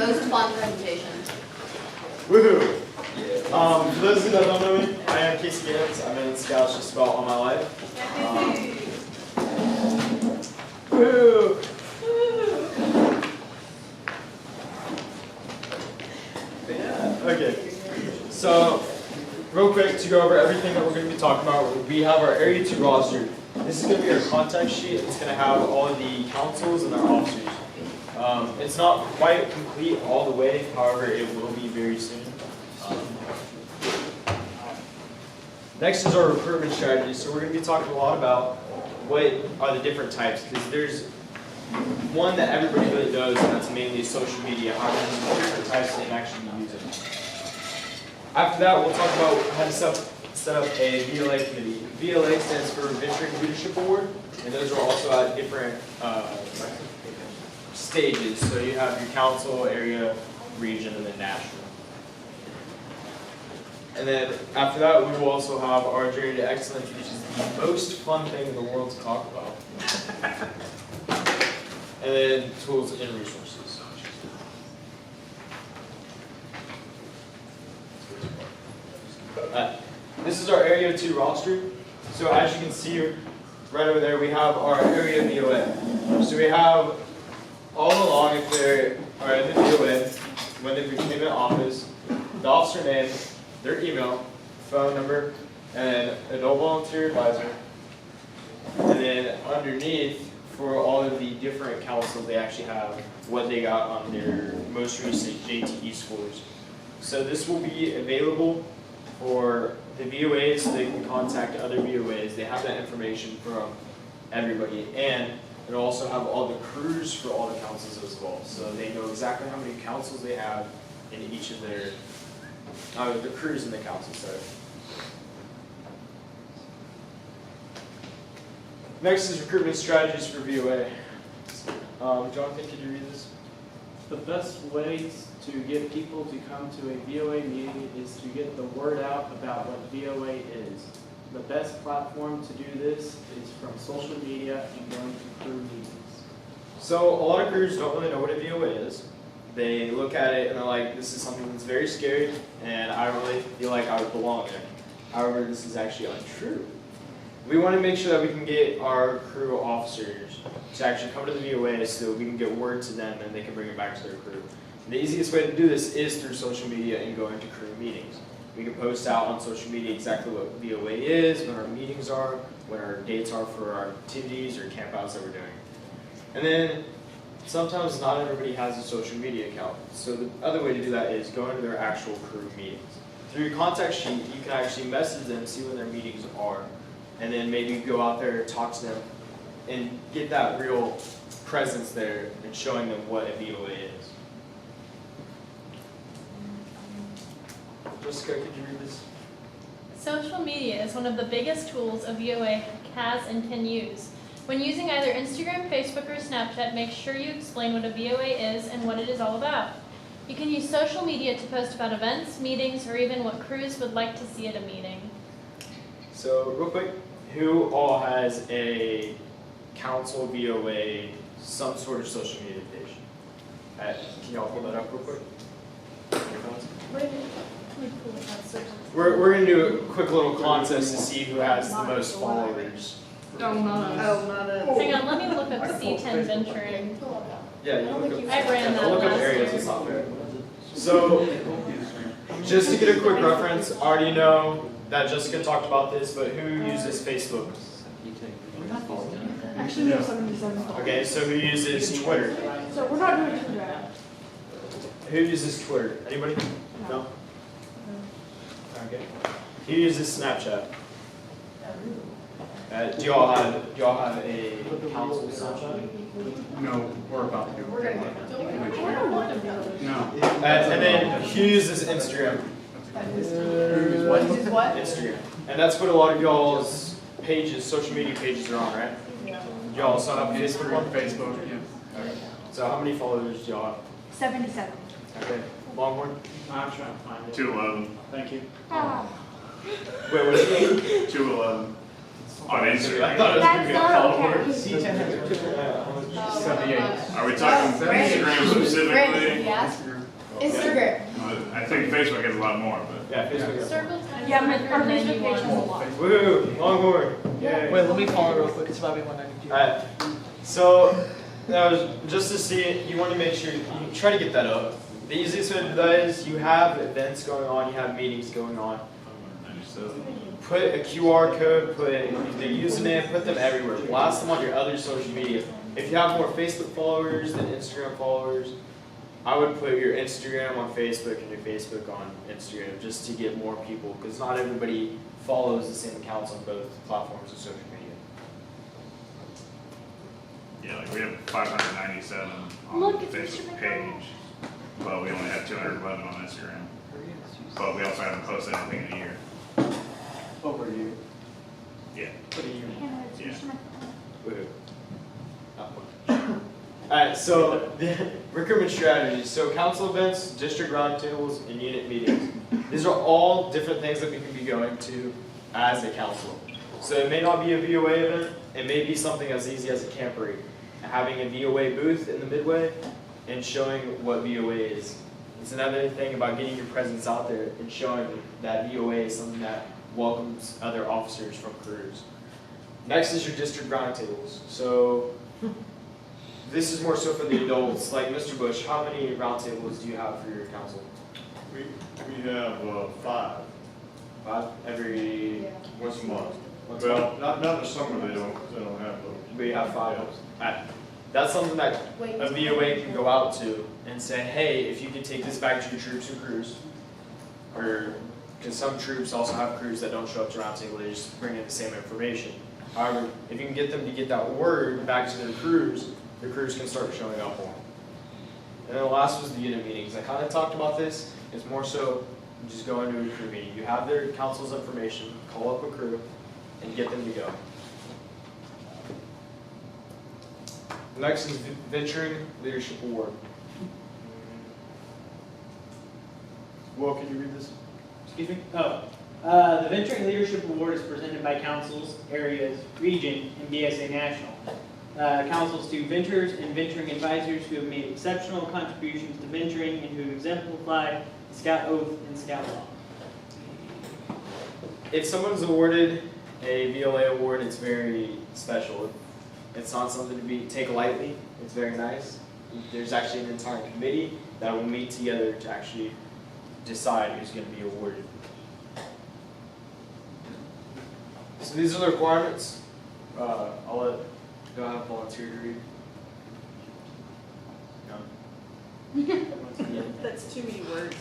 most fun presentation. Woohoo! For those who don't know me, I am Casey Gans. I've been in Scouts just about all my life. Woo! Yeah, okay. So, real quick to go over everything that we're going to be talking about, we have our Area 2 roster. This is going to be our contact sheet. It's going to have all of the councils and our officers. It's not quite complete all the way, however, it will be very soon. Next is our recruitment strategy. So we're going to be talking a lot about what are the different types, because there's one that everybody really does, and that's mainly social media. How many different types they can actually be using. After that, we'll talk about how to set up a VLA committee. VLA stands for Venturing Leadership Award, and those are also at different stages. So you have your council, area, region, and then national. And then after that, we will also have our Journey to Excellence, which is the most fun thing in the world to talk about. And then tools and resources. This is our Area 2 roster. So as you can see right over there, we have our Area VOA. So we have all along, if they are in the VOA, when they became in office, the officer name, their email, phone number, and adult volunteer advisor. And then underneath, for all of the different councils, they actually have what they got on their most recent JTE scores. So this will be available for the VOAs, so they can contact other VOAs. They have that information from everybody. And it'll also have all the crews for all the councils as well. So they know exactly how many councils they have in each of their the crews in the council, sorry. Next is recruitment strategies for VOA. Jonathan, could you read this? The best way to get people to come to a VOA meeting is to get the word out about what VOA is. The best platform to do this is from social media and going to crew meetings. So a lot of crews don't really know what a VOA is. They look at it and they're like, this is something that's very scary and I don't really feel like I would belong there. However, this is actually untrue. We want to make sure that we can get our crew officers to actually come to the VOA so we can get word to them and they can bring it back to their crew. And the easiest way to do this is through social media and going to crew meetings. We can post out on social media exactly what VOA is, when our meetings are, what our dates are for our activities or campouts that we're doing. And then sometimes not everybody has a social media account. So the other way to do that is go into their actual crew meetings. Through your contact sheet, you can actually message them, see when their meetings are, and then maybe go out there, talk to them, and get that real presence there and showing them what a VOA is. Jessica, could you read this? Social media is one of the biggest tools a VOA has and can use. When using either Instagram, Facebook, or Snapchat, make sure you explain what a VOA is and what it is all about. You can use social media to post about events, meetings, or even what crews would like to see at a meeting. So real quick, who all has a council VOA, some sort of social media page? Can y'all pull that up real quick? We're going to do a quick little contest to see who has the most followers. Oh, not us. Hang on, let me look up C10 venturing. Yeah, you look up, I ran that look up last areas, year. it's not fair. So, just to get a quick reference, I already know that Jessica talked about this, but who uses Facebook? Actually, we have 77 followers. Okay, so who uses Twitter? So we're not doing Twitter. Who uses Twitter? Anybody? No? Okay. Who uses Snapchat? Do y'all have a council Snapchat? No, we're about to do it. No. And then who uses Instagram? What? Instagram. And that's what a lot of y'all's pages, social media pages are on, right? Yeah. Do y'all also have Facebook on? Facebook, yeah. Okay. So how many followers do y'all have? 77. Okay. Longhorn? I'm trying to find it. 211. Thank you. Wait, what is it? 211. On I Instagram. thought it was going to That's be a not follower. okay. 78. Are we talking Instagram specifically? Yes. Instagram. I think Facebook has a lot more, but. Yeah, Facebook. Circle time. Yeah, our Facebook page has a lot. Woo, Longhorn. Yay. Wait, let me follow real quick. It's about 192. Alright, so that was just to see it. You want to make sure you try to get that up. The easiest way to do that is you have events going on, you have meetings going on. Put a QR code, put the username, put them everywhere. Blast them on your other social media. If you have more Facebook followers than Instagram followers, I would put your Instagram on Facebook and your Facebook on Instagram just to get more people, because not everybody follows the same accounts on both platforms of social media. Yeah, like we have 597 on Look, the it's Facebook Mr. page, but we only have 211 on Instagram. But we also haven't posted anything in a year. Over you. Yeah. What do you? Yeah. Woohoo. Not much. Alright, so the recruitment strategies. So council events, district roundtables, and unit meetings. These are all different things that we can be going to as a council. So it may not be a VOA event, it may be something as easy as a camp raid. Having a VOA booth in the midway and showing what VOA is. It's another thing about getting your presence out there and showing that VOA is something that welcomes other officers from crews. Next is your district roundtables. So this is more so for the adults. Like Mr. Bush, how many roundtables do you have for your council? We have 5. 5 every Once a month. once a Well, month? not in the summer they don't have those. But you have 5. Alright. That's something that a VOA can go out to and say, hey, if you can take this back to your troops and crews, or because some troops also have crews that don't show up to roundtable, they just bring in the same information. However, if you can get them to get that word back to their crews, the crews can start showing up more. And then the last was the unit meetings. I kind of talked about this. It's more so just go into a crew meeting. You have their council's information, call up a crew, and get them to go. Next is Venturing Leadership Award. Will, can you read this? Excuse me? The Venturing Leadership Award is presented by councils, areas, region, and BSA National. Councils to ventures and venturing advisors who have made exceptional contributions to venturing and who exemplify the Scout Oath and Scout Law. If someone's awarded a VLA award, it's very special. It's not something to take lightly. It's very nice. There's actually an entire committee that will meet together to actually decide who's going to be awarded. So these are the requirements. Do I have a volunteer to read? No? That's too many words.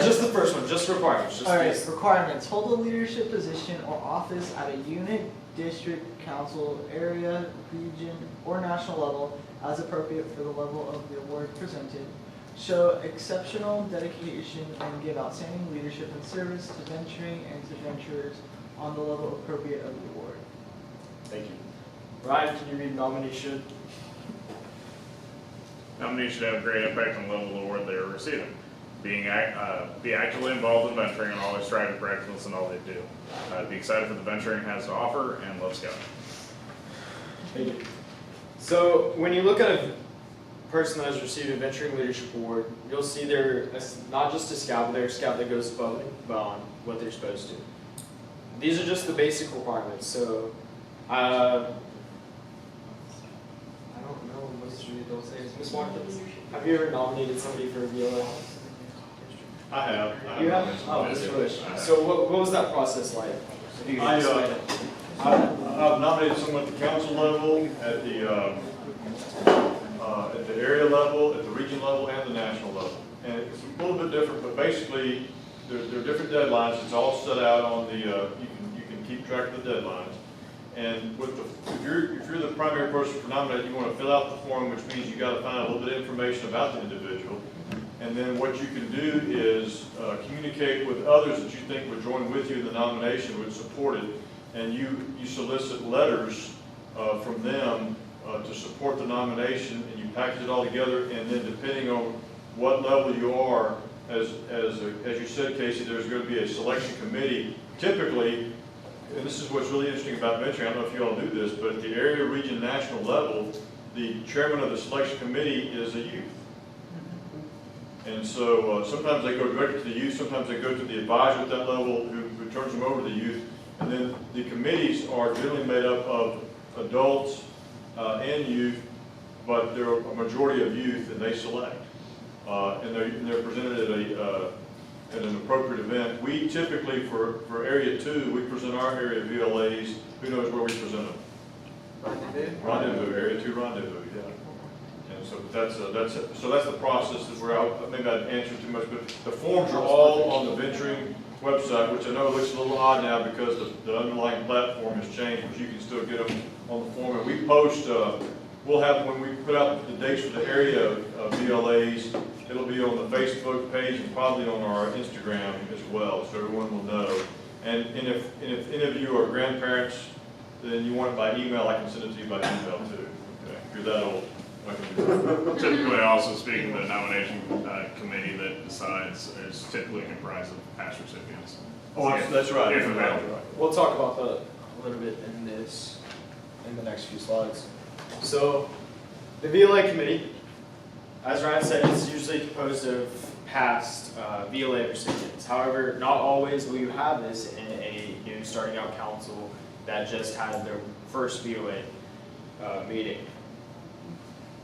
Just the first one, just requirements. Just Alright, this. requirements. Hold a leadership position or office at a unit, district, council, area, region, or national level as appropriate for the level of the award presented. Show exceptional dedication and give outstanding leadership and service to venturing and to venturers on the level appropriate of the award. Thank you. Ryan, can you read nominees should? Nominees should have a great impact on the level of award they are receiving. Be actively involved in venturing and always strive for excellence in all they do. Be excited for the venturing has to offer and love scouting. Thank you. So when you look at a person that has received a Venturing Leadership Award, you'll see they're not just a scout, but they're a scout that goes above and beyond what they're supposed to. These are just the basic requirements. So I don't know most of the adult things. Ms. Watkins, have you ever nominated somebody for a VLA? I have. You have? Oh, Mr. Bush. So what was that process like? If you could explain it. I've nominated someone at the council level, at the area level, at the region level, and the national level. And it's a little bit different, but basically, there are different deadlines. It's all set out on the, you can keep track of the deadlines. And with if you're the primary person for nominating, you want to fill out the form, which means you got to find a little bit of information about the individual. And then what you can do is communicate with others that you think would join with you in the nomination, would support it, and you solicit letters from them to support the nomination, and you package it all together, and then depending on what level you are, as you said, Casey, there's going to be a selection committee. Typically, and this is what's really interesting about venturing, I don't know if you all do this, but at the area, region, national level, the chairman of the selection committee is a youth. And so sometimes they go directly to the youth, sometimes they go to the advisor at that level who turns them over to the youth. And then the committees are generally made up of adults and youth, but they're a majority of youth and they select. And they're presented at an appropriate event. We typically, for Area 2, we present our area VLAs. Who knows where we present them? Rendezvous, Area 2 rendezvous, yeah. And so that's the process that maybe I'd answer too much, but the forms are all on the venturing website, which I know looks a little odd now because the underlying platform has changed, but you can still get them on the form. And we post, we'll have, when we put out the dates for the area VLAs, it'll be on the Facebook page and probably on our Instagram as well, so everyone will know. And if any of you are grandparents, then you want it by email, I can send it to you by email too. Okay. If you're that old, I can do that. Typically, also speaking, the nomination committee that decides is typically comprised of past recipients. Oh, that's right. If available. We'll talk about that a little bit in the next few slides. So, the VLA committee, as Ryan said, is usually composed of past VLA recipients. However, not always will you have this in a new starting out council that just had their first VOA meeting.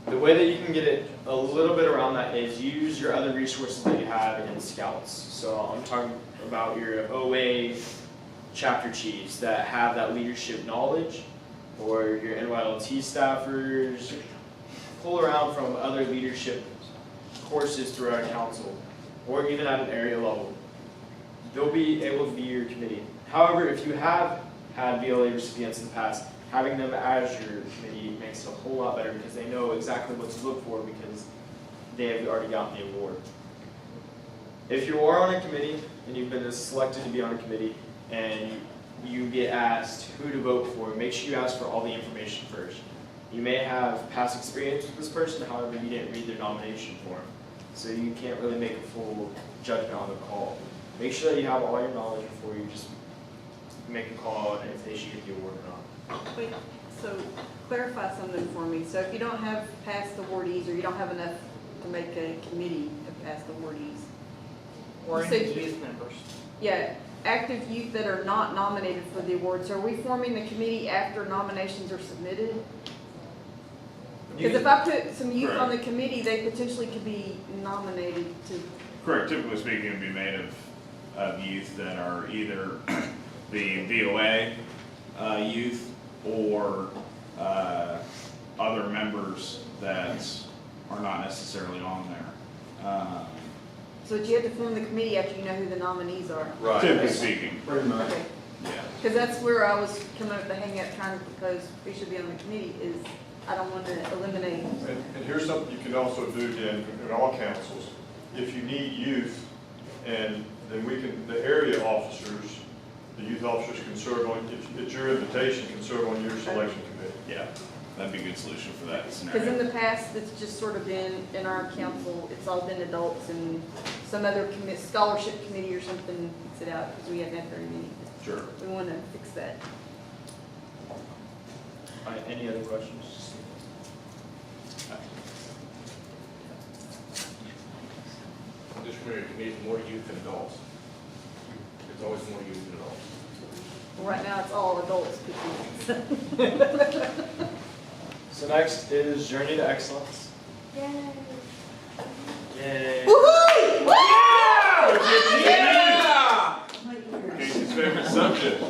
The way that you can get it a little bit around that is use your other resources that you have in Scouts. So I'm talking about your OA chapter chiefs that have that leadership knowledge, or your NYLT staffers. Pull around from other leadership courses throughout a council, or even at an area level. They'll be able to be your committee. However, if you have had VLA recipients in the past, having them as your committee makes it a whole lot better because they know exactly what to look for because they have already gotten the award. If you are on a committee and you've been selected to be on a committee and you get asked who to vote for, make sure you ask for all the information first. You may have past experience with this person, however you didn't read their nomination form, so you can't really make a full judgment on the call. Make sure that you have all your knowledge before you just make a call and if they should get the award or not. Wait, so clarify something for me. So if you don't have past awardees, or you don't have enough to make a committee of past awardees, Or You said any you- youth members. yeah, active youth that are not nominated for the awards, are we forming the committee after nominations are submitted? Because if I put some youth on the committee, they potentially could be nominated to. Correct. Typically speaking, it would be made of youth that are either the VOA youth or other members that are not necessarily on there. So you have to form the committee after you know who the nominees are. Right. Typically speaking, Pretty much. Okay. yeah. Because that's where I was coming up with the hang up trying to propose we should be on the committee is I don't want to eliminate. And here's something you can also do, Dan, in all councils. If you need youth, and then the area officers, the youth officers can serve on, if it's your invitation, can serve on your selection committee. Yeah, that'd be a good solution for that Because scenario. in the past, it's just sort of been, in our council, it's all been adults and some other scholarship committee or something picks it out because we haven't had very many. Sure. We want to fix that. All right, any other questions? This community needs more youth than adults. There's always more youth than adults. Well, right now, it's all adults. So next is Journey to Excellence. Yay. Yay. Casey's favorite subject.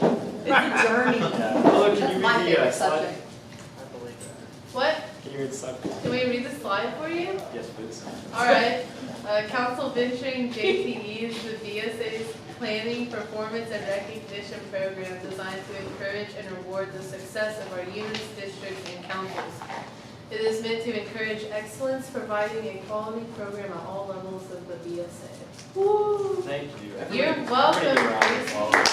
It's a journey. Hello, can you My read the favorite slide? subject. I believe that. What? Can you read the slide? Can we read the slide for you? Yes, please. All right. Council venturing JTE is the BSA's planning, performance, and recognition program designed to encourage and reward the success of our units, districts, and councils. It is meant to encourage excellence, providing a quality program at all levels of the BSA. Woo! Thank you. You're Everybody welcome. give a round of applause.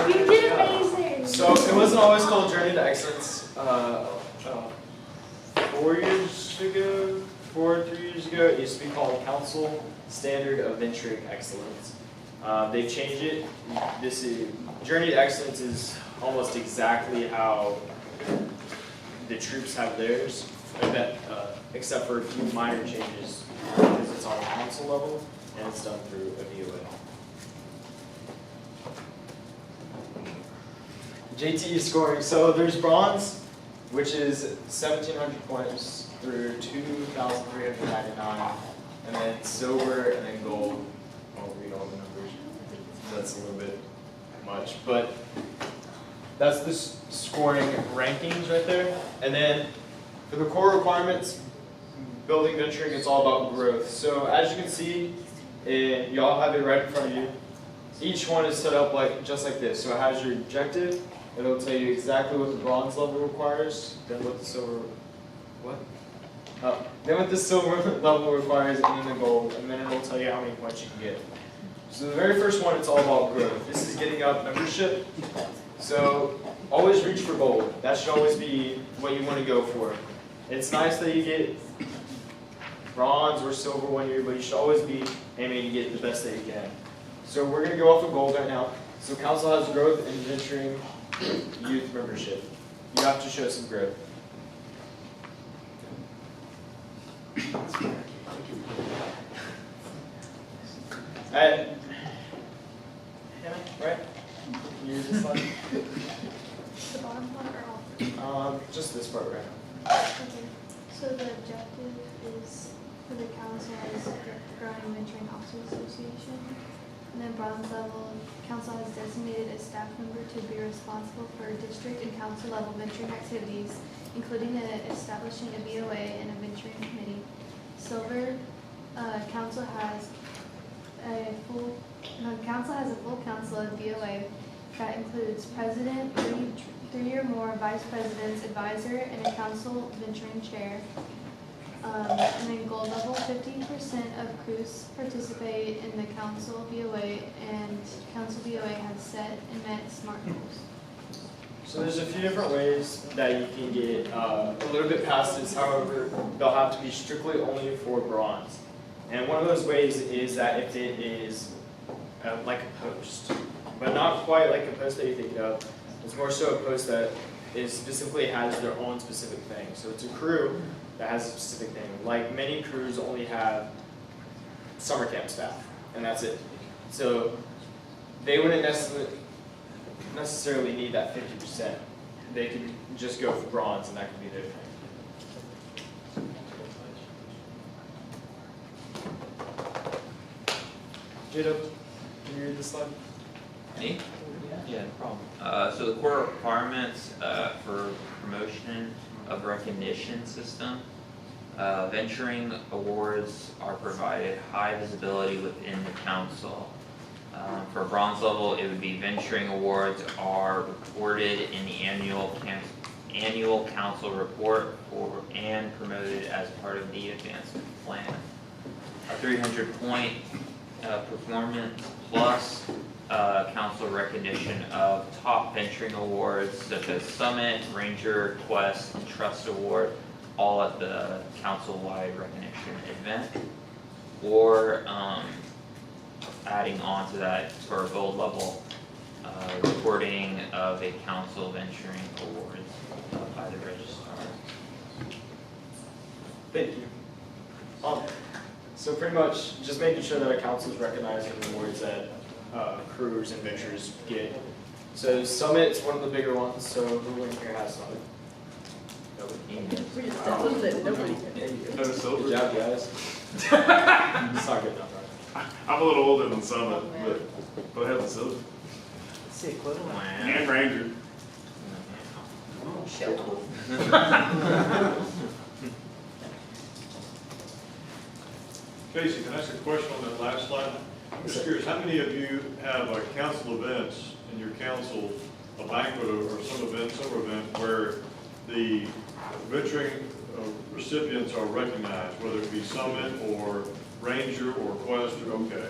You did amazing. So it wasn't always called Journey to Excellence. 3 years ago, it used to be called Council Standard of Venturing Excellence. They've changed it. This is Journey to Excellence is almost exactly how the troops have theirs, except for a few minor changes because it's on a council level and it's done through a VOA. JTE scoring. So there's bronze, which is 1,700 points through 2,399, and then silver, and then gold. I'll read all the numbers. That's a little bit much, but that's the scoring rankings right there. And then for the core requirements, building venturing, it's all about growth. So as you can see, y'all have it right in front of you. Each one is set up just like this. So it has your objective. It'll tell you exactly what the bronze level requires, then what the silver, then what the silver level requires, and then the gold, and then it'll tell you how many points you can get. So the very first one, it's all about growth. This is getting up membership. So always reach for gold. That should always be what you want to go for. It's nice that you get bronze or silver one year, but you should always be aiming to get the best that you can. So we're going to go off of gold right now. So council has growth and venturing youth membership. You have to show some growth. Right? Can you read this slide? The bottom part or all? Just this part right now. Okay. So the objective is for the council is growing venturing officers association. And then bronze level, council has designated a staff member to be responsible for district and council level venturing activities, including establishing a VOA and a venturing committee. Silver, council has a full council of VOA that includes president, three or more vice presidents, advisor, and a council venturing chair. And then gold level, 15% of crews participate in the council VOA, and council VOA has set and met SMART goals. So there's a few different ways that you can get a little bit past this. However, they'll have to be strictly only for bronze. And one of those ways is that if it is like a post, but not quite like a post that you think of. It's more so a post that specifically has their own specific thing. So it's a crew that has a specific thing. Like many crews only have summer camp staff, and that's it. So they wouldn't necessarily need that 50%. They could just go for bronze, and that could be their thing. Jada, can you read this slide? Me? Yeah, no problem. So the core requirements for promotion of recognition system, venturing awards are provided high visibility within the council. For bronze level, it would be venturing awards are reported in the annual council report and promoted as part of the advancement plan. A 300-point performance plus council recognition of top venturing awards such as Summit, Ranger, Quest, and Trust Award, all at the council-wide recognition event. Or adding on to that for a gold level, reporting of a council venturing awards by the registrar. Thank you. So pretty much just making sure that a council is recognizing the awards that crews and ventures get. So Summit's one of the bigger ones, so who in here has Summit? We just told that nobody. Good job, guys. It's not good enough, right? I'm a little older than Summit, but I have the silver. It's the equivalent. And Ranger. Casey, can I ask a question on that last slide? I'm just curious, how many of you have council events in your council, a banquet or some event, where the venturing recipients are recognized, whether it be Summit or Ranger or Quest or okay?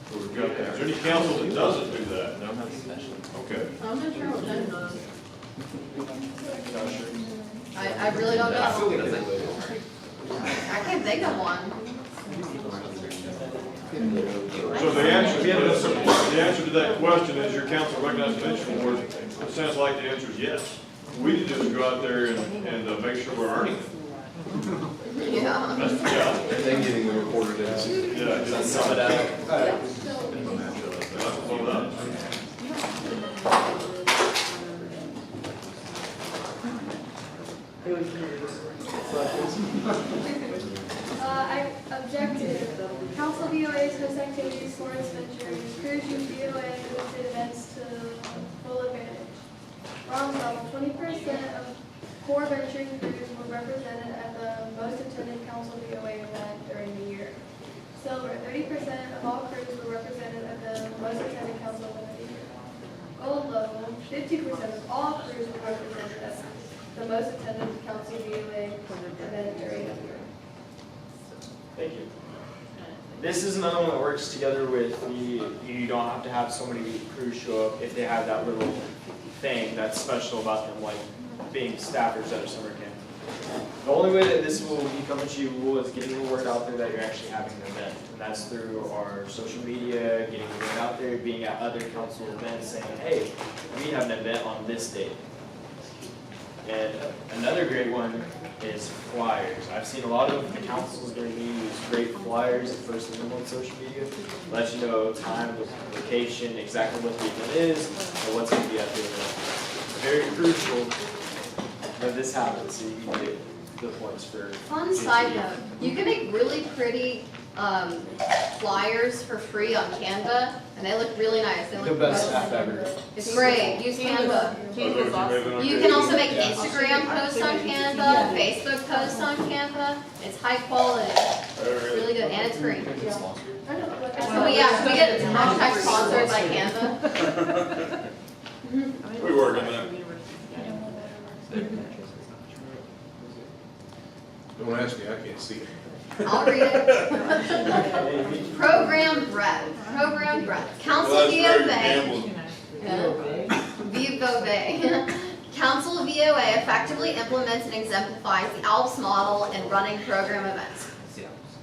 So we've got that. Is there any council that doesn't do that? No, not special. Okay. I'm not sure what that does. Not sure. I really don't I feel know. like it's I can't think of one. So the answer to that question is your council recognized venture award. It sounds like the answer is yes. We need to just go out there and make sure we're earning it. Yeah. That's the job. And then getting the reported as. Yeah, just Sum it up. that's what's all about. I objected. Council VOA's host activities, sports, ventures, encourage VOA hosted events to full advantage. Bronze level, 20% of core venturing crews were represented at the most attended council VOA event during the year. Silver, 30% of all crews were represented at the most attended council event of the year. Gold level, 50% of all crews were represented at the most attended council VOA event during the year. Thank you. This is another one that works together with you don't have to have so many crews show up if they have that little thing that's special about them, like being staffers at a summer camp. The only way that this will become achievable is getting the word out there that you're actually having an event. And that's through our social media, getting the word out there, being at other council events, saying, hey, we have an event on this date. And another great one is flyers. I've seen a lot of the councils during meetings use great flyers first thing on social media. Let you know time, location, exactly what the event is, and what's going to be at the event. Very crucial that this happens so you can get the points for. Fun side note, you can make really pretty flyers for free on Canva, and they look really nice. They The look best really- app ever. It's great. Use Canva. Canva's awesome. You can also make Instagram posts on Canva, Facebook posts on Canva. It's high quality. It's really good, and it's free. So yeah, we get hashtag sponsored by Canva. We work on that. Don't ask me, I can't see it. I'll read it. Program breadth. Program breadth. Council Well, that's VOA. very gambling. VOA. Council VOA effectively implements and exemplifies the ALPS model in running program events.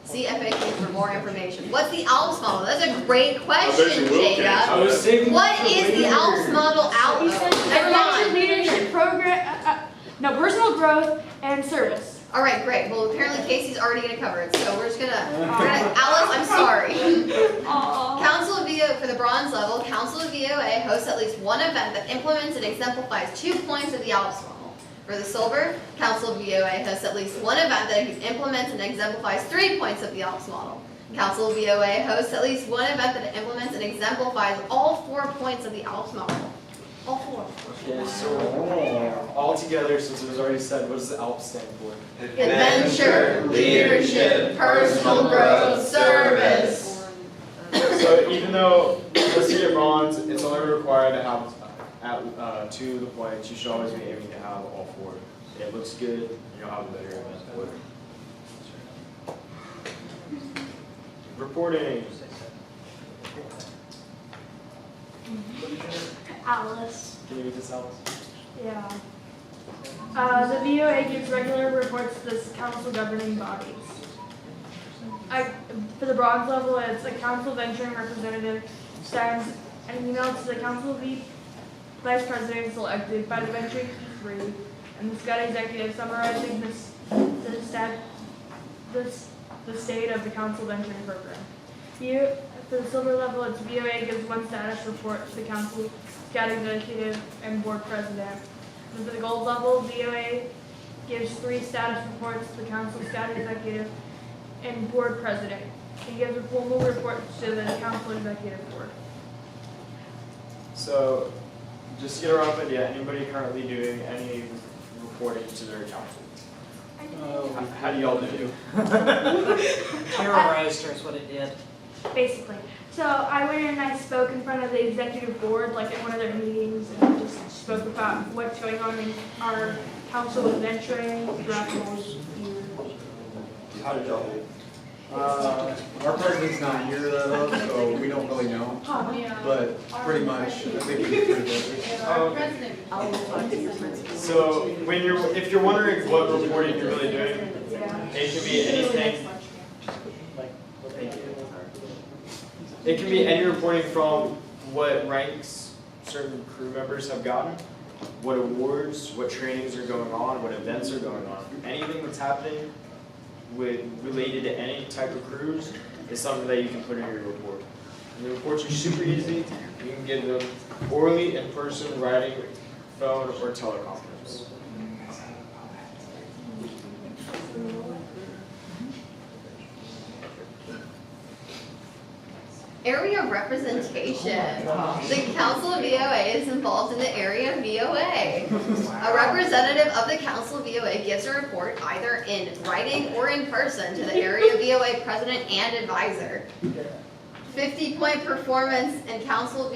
See FAQ for more information. What's the ALPS model? That's a great question, you will, Kate. Jacob. What is the ALPS model out? Never mind. Leadership program, no, personal growth and service. All right, great. Well, apparently Casey's already gonna cover it, so we're gonna Alice, I'm sorry. Council of VOA, for the bronze level, Council of VOA hosts at least one event that implements and exemplifies 2 points of the ALPS model. For the silver, Council of VOA hosts at least one event that implements and exemplifies 3 points of the ALPS model. Council of VOA hosts at least one event that implements and exemplifies all 4 points of the ALPS model. All 4. Okay, so all together, since it was already said, what does the ALP stand for? Adventure, leadership, personal growth, service. So even though, let's say you're bronze, it's only required to have at 2 of the points. You should always be aiming to have all 4. It looks good, you'll have a better event. Reporting. Alice. Can you read this, Alice? Yeah. The VOA gives regular reports to the council governing bodies. For the bronze level, it's a council venturing representative sends an email to the council vice president selected by the venturing three and the Scott executive summarizing the state of the council venturing program. For the silver level, it's VOA gives one status report to the council, Scout executive, and board president. And for the gold level, VOA gives 3 status reports to the council, Scout executive, and board president. He gives a formal report to the council executive board. So, just to get a rough idea, anybody currently doing any reporting to their council? How do y'all do? Terrorized her is what it did. Basically. So I went in and I spoke in front of the executive board, like at one of their meetings, and just spoke about what's going on in our council of venturing throughout the whole year. How did y'all do? Our president's not here though, so we don't really know. But pretty much, I think we did pretty good. So if you're wondering what reporting you're really doing, it can be anything. It can be any reporting from what ranks certain crew members have gotten, what awards, what trainings are going on, what events are going on. Anything that's happening related to any type of cruise is something that you can put in your report. And the reports are super easy. You can give them orally, in person, writing, phone, or teleconference. Area representation. The Council of VOA is involved in the area VOA. A representative of the Council of VOA gives a report either in writing or in person to the area VOA president and advisor. 50-point performance in Council of